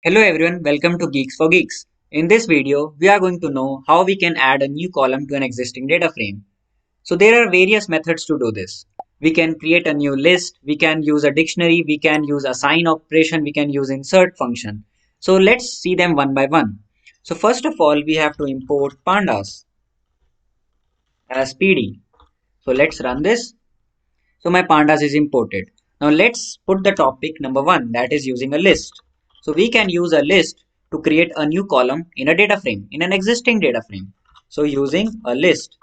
Hello everyone, welcome to Geeks for Geeks. In this video, we are going to know how we can add a new column to an existing data frame. So there are various methods to do this. We can create a new list, we can use a dictionary, we can use assign operation, we can use insert function. So let's see them one by one. So first of all, we have to import pandas as PD. So let's run this. So my pandas is imported. Now let's put the topic number one, that is using a list. So we can use a list to create a new column in a data frame, in an existing data frame. So using a list.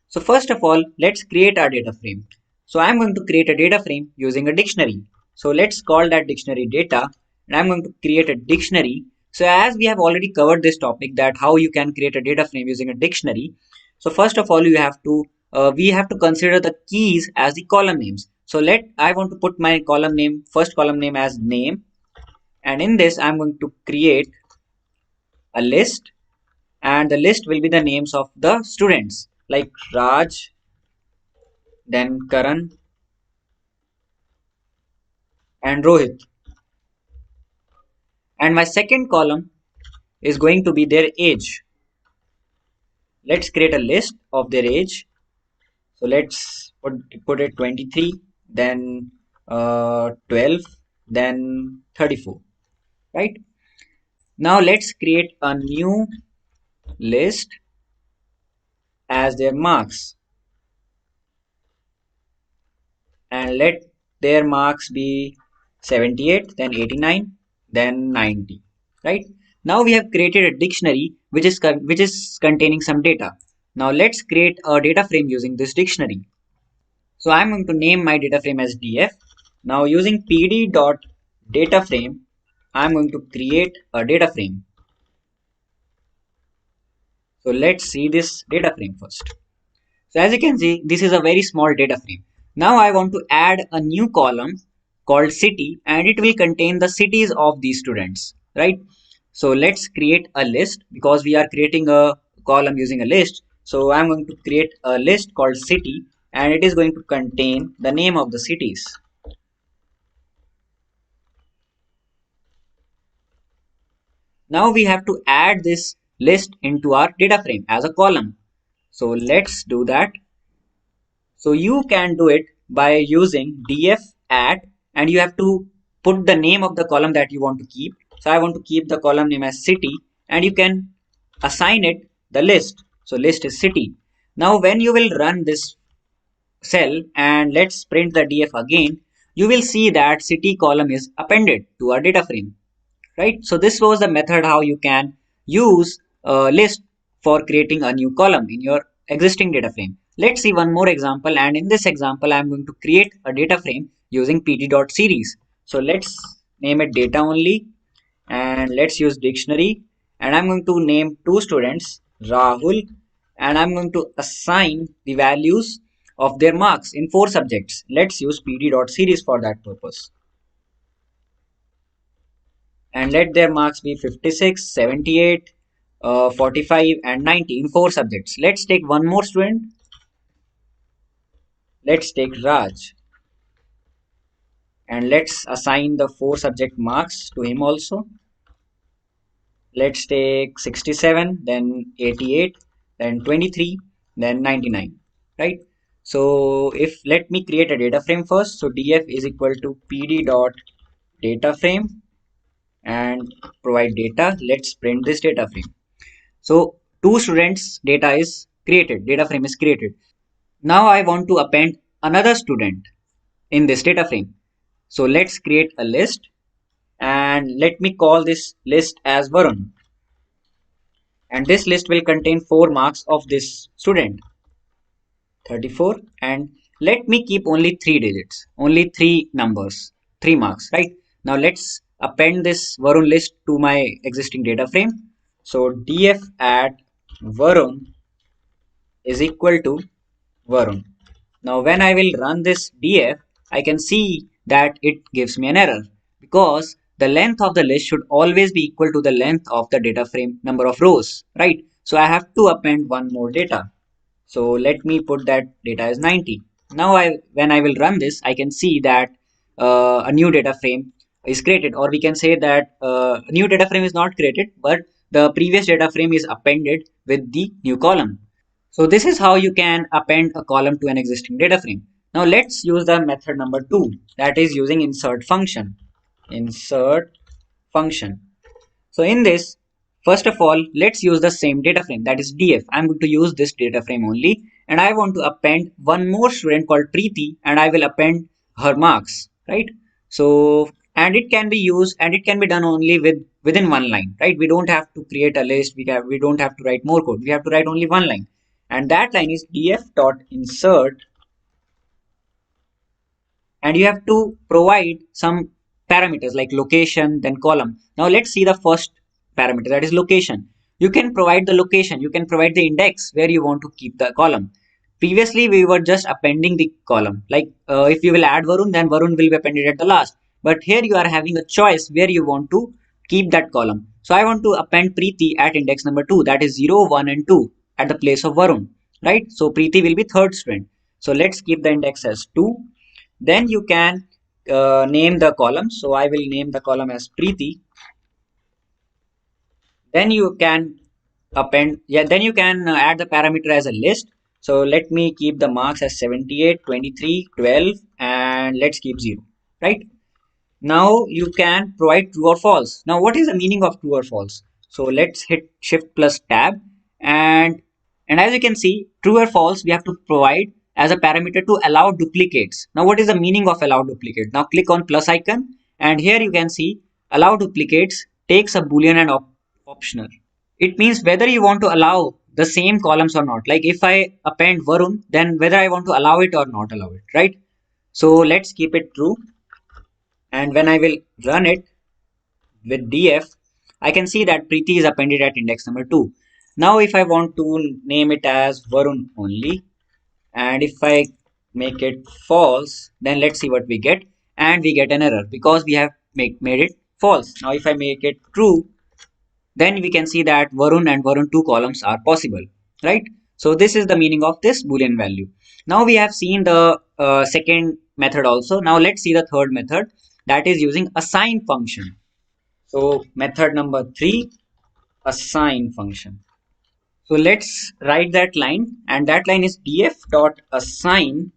So first of all, let's create our data frame. So I'm going to create a data frame using a dictionary. So let's call that dictionary data, and I'm going to create a dictionary. So as we have already covered this topic, that how you can create a data frame using a dictionary. So first of all, we have to consider the keys as the column names. So I want to put my column name, first column name as name, and in this I'm going to create a list, and the list will be the names of the students like Raj, then Karan, and Rohit. And my second column is going to be their age. Let's create a list of their age. So let's put it 23, then 12, then 34, right? Now let's create a new list as their marks, and let their marks be 78, then 89, then 90, right? Now we have created a dictionary which is containing some data. Now let's create a data frame using this dictionary. So I'm going to name my data frame as df. Now using pd dot data frame, I'm going to create a data frame. So let's see this data frame first. So as you can see, this is a very small data frame. Now I want to add a new column called city, and it will contain the cities of these students, right? So let's create a list because we are creating a column using a list. So I'm going to create a list called city, and it is going to contain the name of the cities. Now we have to add this list into our data frame as a column. So let's do that. So you can do it by using df add, and you have to put the name of the column that you want to keep. So I want to keep the column name as city, and you can assign it the list. So list is city. Now when you will run this cell and let's print the df again, you will see that city column is appended to our data frame, right? So this was the method how you can use a list for creating a new column in your existing data frame. Let's see one more example, and in this example I'm going to create a data frame using pd.series. So let's name it data only, and let's use dictionary, and I'm going to name two students, Rahul, and I'm going to assign the values of their marks in four subjects. Let's use pd.series for that purpose, and let their marks be 56, 78, 45 and 90 in four subjects. Let's take one more student. Let's take Raj, and let's assign the four subject marks to him also. Let's take 67, then 88, then 23, then 99, right? So if let me create a data frame first. So df is equal to pd dot data frame and provide data. Let's print this data frame. So two students data frame is created. Now I want to append another student in this data frame. So let's create a list, and let me call this list as Varun. And this list will contain 4 marks of this student, 34, and let me keep only 3 digits, only 3 numbers, 3 marks, right? Now let's append this Varun list to my existing data frame. So df add Varun is equal to Varun. Now when I will run this df, I can see that it gives me an error because the length of the list should always be equal to the length of the data frame number of rows, right? So I have to append one more data. So let me put that data as 90. Now when I will run this, I can see that a new data frame is created, or we can say that new data frame is not created, but the previous data frame is appended with the new column. So this is how you can append a column to an existing data frame. Now let's use the method number 2, that is using insert function. Insert function. So in this, first of all, let's use the same data frame, that is df. I'm going to use this data frame only, and I want to append one more student called Preeti, and I will append her marks, right? So, and it can be used and it can be done only within one line, right? We don't have to create a list. We don't have to write more code. We have to write only one line, and that line is df dot insert, and you have to provide some parameters like location, then column. Now let's see the first parameter, that is location. You can provide the location, you can provide the index where you want to keep the column. Previously we were just appending the column, like if you will add Varun, then Varun will be appended at the last, but here you are having a choice where you want to keep that column. So I want to append Preeti at index number 2, that is 0, 1 and 2 at the place of Varun, right? So Preeti will be third student, so let's keep the index as 2. Then you can name the column. So I will name the column as Preeti. Then you can append, yeah, then you can add the parameter as a list. So let me keep the marks as 78, 23, 12, and let's keep 0, right? Now you can provide true or false. Now what is the meaning of true or false? So let's hit shift plus tab, and as you can see, true or false we have to provide as a parameter to allow duplicates. Now what is the meaning of allow duplicate? Now click on plus icon, and here you can see allow duplicates takes a boolean and optional. It means whether you want to allow the same columns or not. Like if I append Varun, then whether I want to allow it or not allow it, right? So let's keep it true, and when I will run it with df, I can see that Preeti is appended at index number 2. Now if I want to name it as Varun only, and if I make it false, then let's see what we get, and we get an error because we have made it false. Now if I make it true, then we can see that Varun and Varun 2 columns are possible, right? So this is the meaning of this boolean value. Now we have seen the second method also. Now let's see the third method, that is using assign function. So method number 3, assign function. So let's write that line, and that line is df dot assign,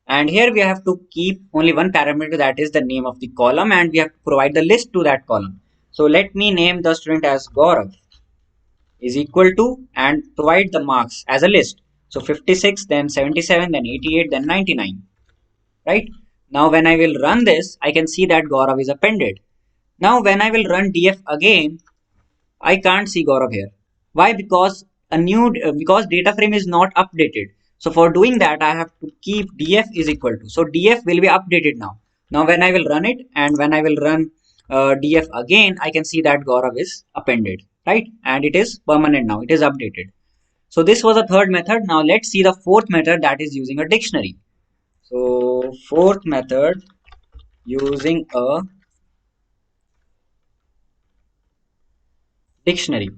and here we have to keep only one parameter, that is the name of the column, and we have to provide the list to that column. So let me name the student as Gaurav is equal to, and provide the marks as a list. So 56, then 77, then 88, then 99, right? Now when I will run this, I can see that Gaurav is appended. Now when I will run df again, I can't see Gaurav here. Why? Because because data frame is not updated. So for doing that, I have to keep df is equal to. So df will be updated now. Now when I will run it, and when I will run df again, I can see that Gaurav is appended, right? And it is permanent now. It is updated. So this was the third method. Now let's see the fourth method, that is using a dictionary. So fourth method using a dictionary.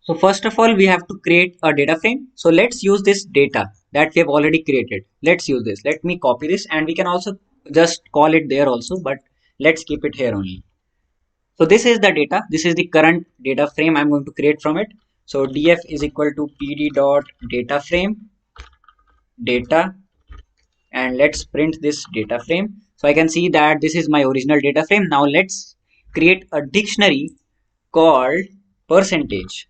So first of all, we have to create a data frame. So let's use this data that we have already created. Let's use this. Let me copy this, and we can also just call it there also, but let's keep it here only. So this is the data. This is the current data frame I'm going to create from it. So df is equal to pd dot data frame data, and let's print this data frame. So I can see that this is my original data frame. Now let's create a dictionary called percentage,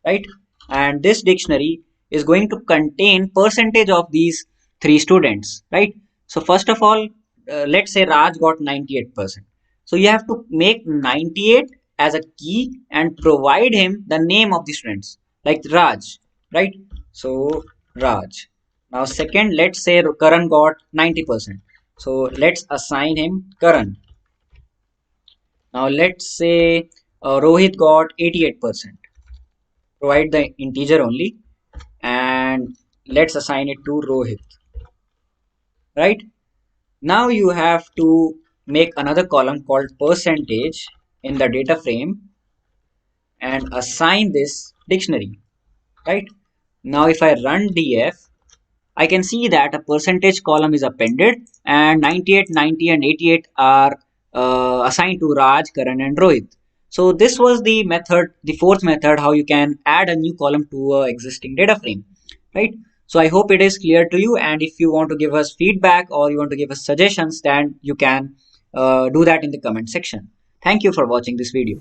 right? And this dictionary is going to contain percentage of these three students, right? So first of all, let's say Raj got 98%. So you have to make 98 as a key and provide him the name of the students, like Raj, right? So Raj. Now second, let's say Karan got 90%. So let's assign him Karan. Now let's say Rohit got 88%. Provide the integer only, and let's assign it to Rohit, right? Now you have to make another column called percentage in the data frame and assign this dictionary, right? Now if I run df, I can see that a percentage column is appended and 98, 90 and 88 are assigned to Raj, Karan and Rohit. So this was the method, the fourth method, how you can add a new column to a existing data frame, right? So I hope it is clear to you, and if you want to give us feedback or you want to give us suggestions, then you can do that in the comment section. Thank you for watching this video.